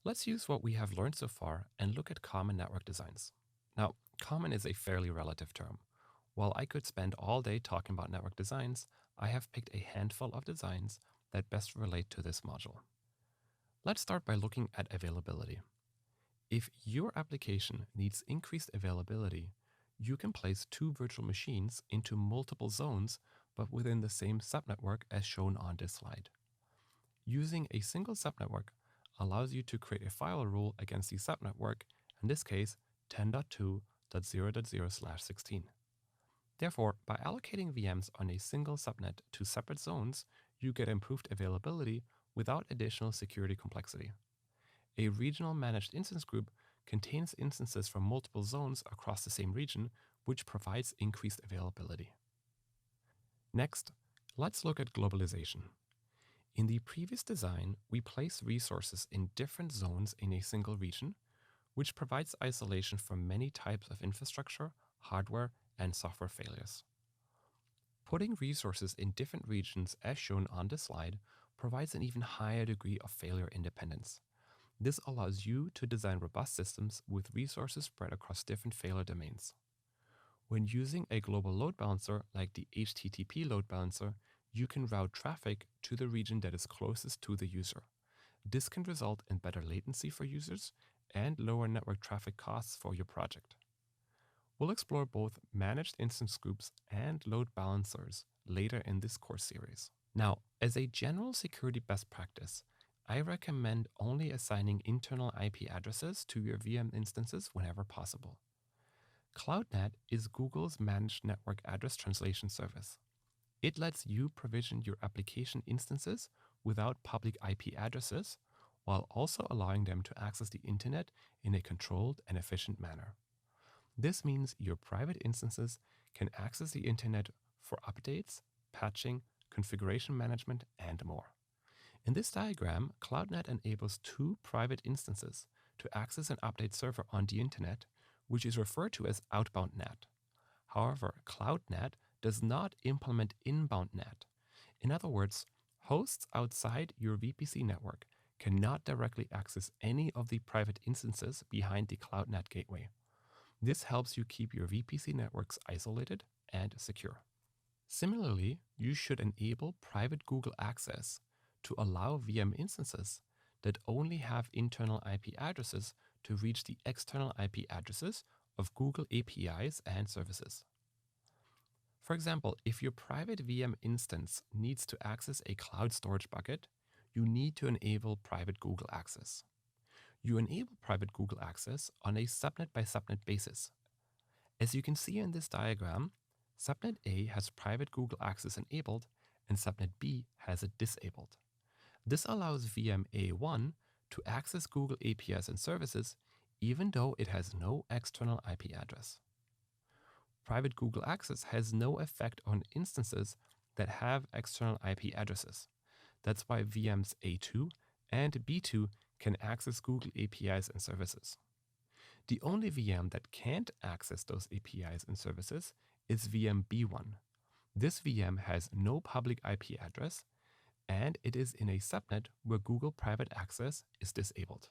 Let's use what we have learned so far and look at common network designs. Now, common is a fairly relative term. While I could spend all day talking about network designs, I have picked a handful of designs that best relate to this module. Let's start by looking at availability. If your application needs increased availability, you can place two virtual machines into multiple zones, but within the same subnetwork as shown on this slide. Using a single subnetwork allows you to create a file rule against the subnetwork, in this case 10.2.0.0/16. Therefore, by allocating VMs on a single subnet to separate zones, you get improved availability without additional security complexity. A regional managed instance group contains instances from multiple zones across the same region, which provides increased availability. Next, let's look at globalization. In the previous design, we place resources in different zones in a single region, which provides isolation from many types of infrastructure, hardware, and software failures. Putting resources in different regions, as shown on this slide, provides an even higher degree of failure independence. This allows you to design robust systems with resources spread across different failure domains. When using a global load balancer like the HTTP load balancer, you can route traffic to the region that is closest to the user. This can result in better latency for users and lower network traffic costs for your project. We'll explore both managed instance groups and load balancers later in this course series. Now, as a general security best practice, I recommend only assigning internal IP addresses to your VM instances whenever possible. CloudNet is Google's managed network address translation service. It lets you provision your application instances without public IP addresses, while also allowing them to access the internet in a controlled and efficient manner. This means your private instances can access the internet for updates, patching, configuration management, and more. In this diagram, CloudNet enables two private instances to access and update server on the internet, which is referred to as outbound NAT. However, CloudNet does not implement inbound NAT. In other words, hosts outside your VPC network cannot directly access any of the private instances behind the CloudNet gateway. This helps you keep your VPC networks isolated and secure. Similarly, you should enable private Google access to allow VM instances that only have internal IP addresses to reach the external IP addresses of Google APIs and services. For example, if your private VM instance needs to access a cloud storage bucket, you need to enable private Google access. You enable private Google access on a subnet by subnet basis. As you can see in this diagram, subnet A has private Google access enabled and subnet B has it disabled. This allows VM A1 to access Google APIs and services even though it has no external IP address. Private Google access has no effect on instances that have external IP addresses. That's why VMs A2 and B2 can access Google APIs and services. The only VM that can't access those APIs and services is VM B1. This VM has no public IP address, and it is in a subnet where Google Private Access is disabled.